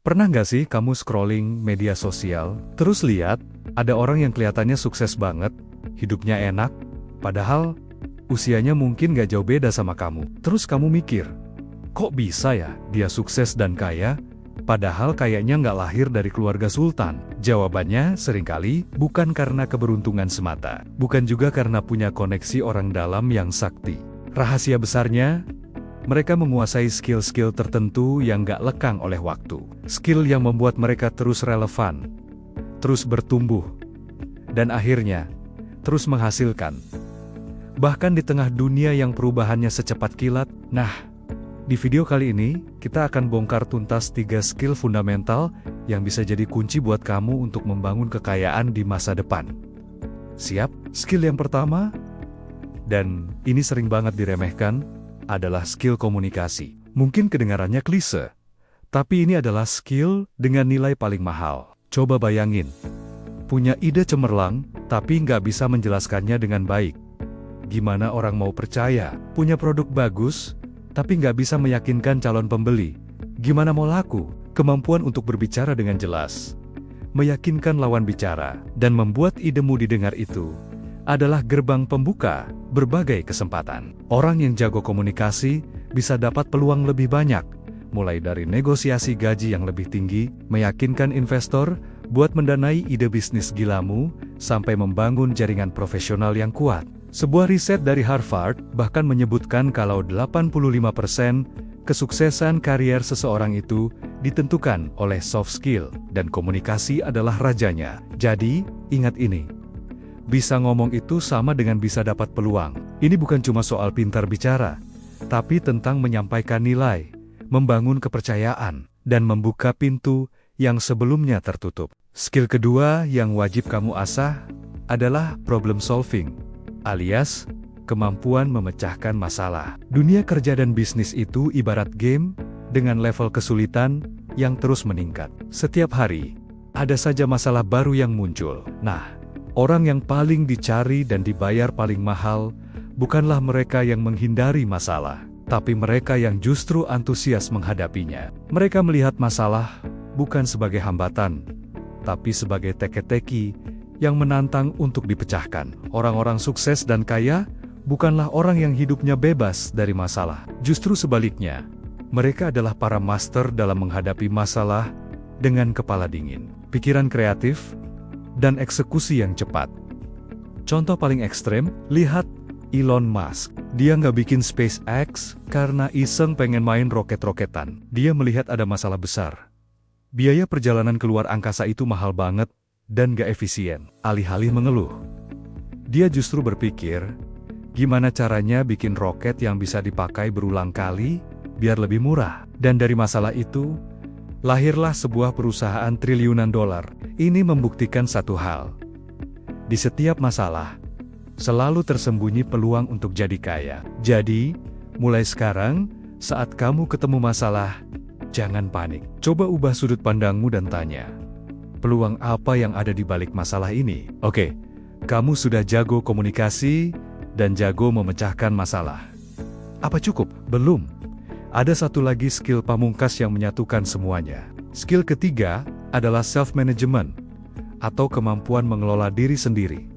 Pernah nggak sih kamu scrolling media sosial, terus lihat, ada orang yang kelihatannya sukses banget, hidupnya enak, padahal usianya mungkin nggak jauh beda sama kamu. Terus kamu mikir, kok bisa ya dia sukses dan kaya, padahal kayaknya nggak lahir dari keluarga sultan? Jawabannya seringkali bukan karena keberuntungan semata, bukan juga karena punya koneksi orang dalam yang sakti. Rahasia besarnya, mereka menguasai skill-skill tertentu yang gak lekang oleh waktu. Skill yang membuat mereka terus relevan, terus bertumbuh, dan akhirnya, terus menghasilkan. Bahkan di tengah dunia yang perubahannya secepat kilat. Nah, di video kali ini, kita akan bongkar tuntas 3 skill fundamental yang bisa jadi kunci buat kamu untuk membangun kekayaan di masa depan. Siap? Skill yang pertama, dan ini sering banget diremehkan, adalah skill komunikasi. Mungkin kedengarannya klise, tapi ini adalah skill dengan nilai paling mahal. Coba bayangin, punya ide cemerlang, tapi nggak bisa menjelaskannya dengan baik. Gimana orang mau percaya? Punya produk bagus, tapi nggak bisa meyakinkan calon pembeli. Gimana mau laku? Kemampuan untuk berbicara dengan jelas, meyakinkan lawan bicara, dan membuat idemu didengar itu adalah gerbang pembuka berbagai kesempatan. Orang yang jago komunikasi bisa dapat peluang lebih banyak, mulai dari negosiasi gaji yang lebih tinggi, meyakinkan investor buat mendanai ide bisnis gilamu, sampai membangun jaringan profesional yang kuat. Sebuah riset dari Harvard bahkan menyebutkan kalau 85% kesuksesan karier seseorang itu ditentukan oleh soft skill, dan komunikasi adalah rajanya. Jadi, ingat ini. Bisa ngomong itu sama dengan bisa dapat peluang. Ini bukan cuma soal pintar bicara, tapi tentang menyampaikan nilai, membangun kepercayaan, dan membuka pintu yang sebelumnya tertutup. Skill kedua yang wajib kamu asah adalah problem solving, alias kemampuan memecahkan masalah. Dunia kerja dan bisnis itu ibarat game dengan level kesulitan yang terus meningkat. Setiap hari, ada saja masalah baru yang muncul. Nah, orang yang paling dicari dan dibayar paling mahal, bukanlah mereka yang menghindari masalah, tapi mereka yang justru antusias menghadapinya. Mereka melihat masalah bukan sebagai hambatan, tapi sebagai teka-teki yang menantang untuk dipecahkan. Orang-orang sukses dan kaya bukanlah orang yang hidupnya bebas dari masalah. Justru sebaliknya, mereka adalah para master dalam menghadapi masalah dengan kepala dingin, pikiran kreatif, dan eksekusi yang cepat. Contoh paling ekstrem, lihat Elon Musk. Dia nggak bikin SpaceX karena iseng pengen main roket-roketan. Dia melihat ada masalah besar. Biaya perjalanan keluar angkasa itu mahal banget dan nggak efisien. Alih-alih mengeluh, dia justru berpikir, gimana caranya bikin roket yang bisa dipakai berulang kali biar lebih murah. Dan dari masalah itu, lahirlah sebuah perusahaan triliunan dolar. Ini membuktikan satu hal. Di setiap masalah, selalu tersembunyi peluang untuk jadi kaya. Jadi, mulai sekarang, saat kamu ketemu masalah, jangan panik. Coba ubah sudut pandangmu dan tanya, peluang apa yang ada di balik masalah ini? Oke, kamu sudah jago komunikasi dan jago memecahkan masalah. Apa cukup? Belum. Ada satu lagi skill pamungkas yang menyatukan semuanya. Skill ketiga adalah self-management, atau kemampuan mengelola diri sendiri.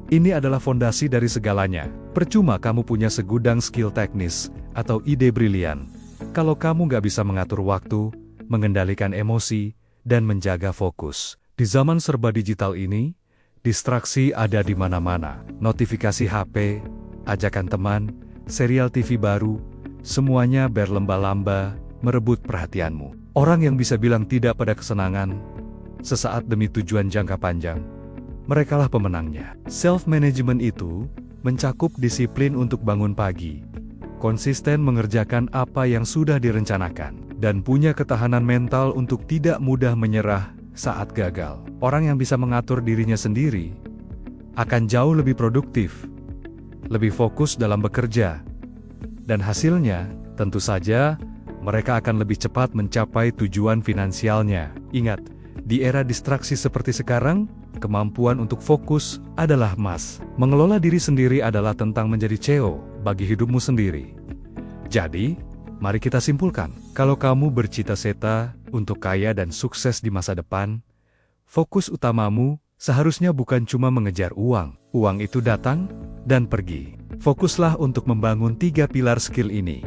Ini adalah fondasi dari segalanya. Percuma kamu punya segudang skill teknis atau ide brilian, kalau kamu nggak bisa mengatur waktu, mengendalikan emosi, dan menjaga fokus. Di zaman serba digital ini, distraksi ada di mana-mana. Notifikasi HP, ajakan teman, serial TV baru, semuanya berlomba-lomba merebut perhatianmu. Orang yang bisa bilang tidak pada kesenangan, sesaat demi tujuan jangka panjang, merekalah pemenangnya. Self-management itu mencakup disiplin untuk bangun pagi, konsisten mengerjakan apa yang sudah direncanakan, dan punya ketahanan mental untuk tidak mudah menyerah saat gagal. Orang yang bisa mengatur dirinya sendiri akan jauh lebih produktif, lebih fokus dalam bekerja, dan hasilnya, tentu saja, mereka akan lebih cepat mencapai tujuan finansialnya. Ingat, di era distraksi seperti sekarang, kemampuan untuk fokus adalah emas. Mengelola diri sendiri adalah tentang menjadi CEO bagi hidupmu sendiri. Jadi, mari kita simpulkan, kalau kamu bercita-cita untuk kaya dan sukses di masa depan, fokus utamamu seharusnya bukan cuma mengejar uang. Uang itu datang dan pergi. Fokuslah untuk membangun 3 pilar skill ini.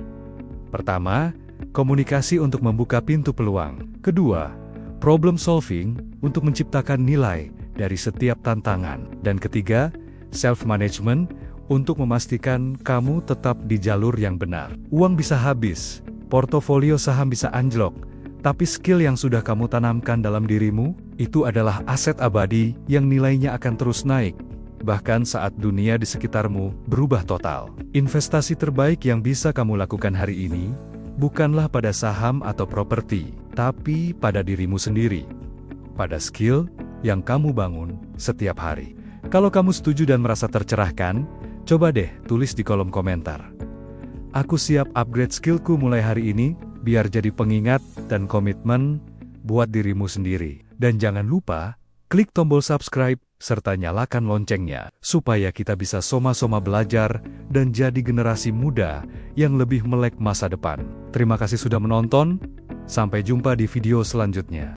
Pertama, komunikasi untuk membuka pintu peluang. Kedua, problem solving untuk menciptakan nilai dari setiap tantangan. Dan ketiga, self-management untuk memastikan kamu tetap di jalur yang benar. Uang bisa habis, portofolio saham bisa anjlok, tapi skill yang sudah kamu tanamkan dalam dirimu, itu adalah aset abadi yang nilainya akan terus naik, bahkan saat dunia di sekitarmu berubah total. Investasi terbaik yang bisa kamu lakukan hari ini, bukanlah pada saham atau properti, tapi pada dirimu sendiri. Pada skill yang kamu bangun setiap hari. Kalau kamu setuju dan merasa tercerahkan, coba deh tulis di kolom komentar. Aku siap upgrade skillku mulai hari ini, biar jadi pengingat dan komitmen buat dirimu sendiri. Dan jangan lupa, klik tombol subscribe, serta nyalakan loncengnya, supaya kita bisa sama-sama belajar dan jadi generasi muda yang lebih melek masa depan. Terima kasih sudah menonton, sampai jumpa di video selanjutnya.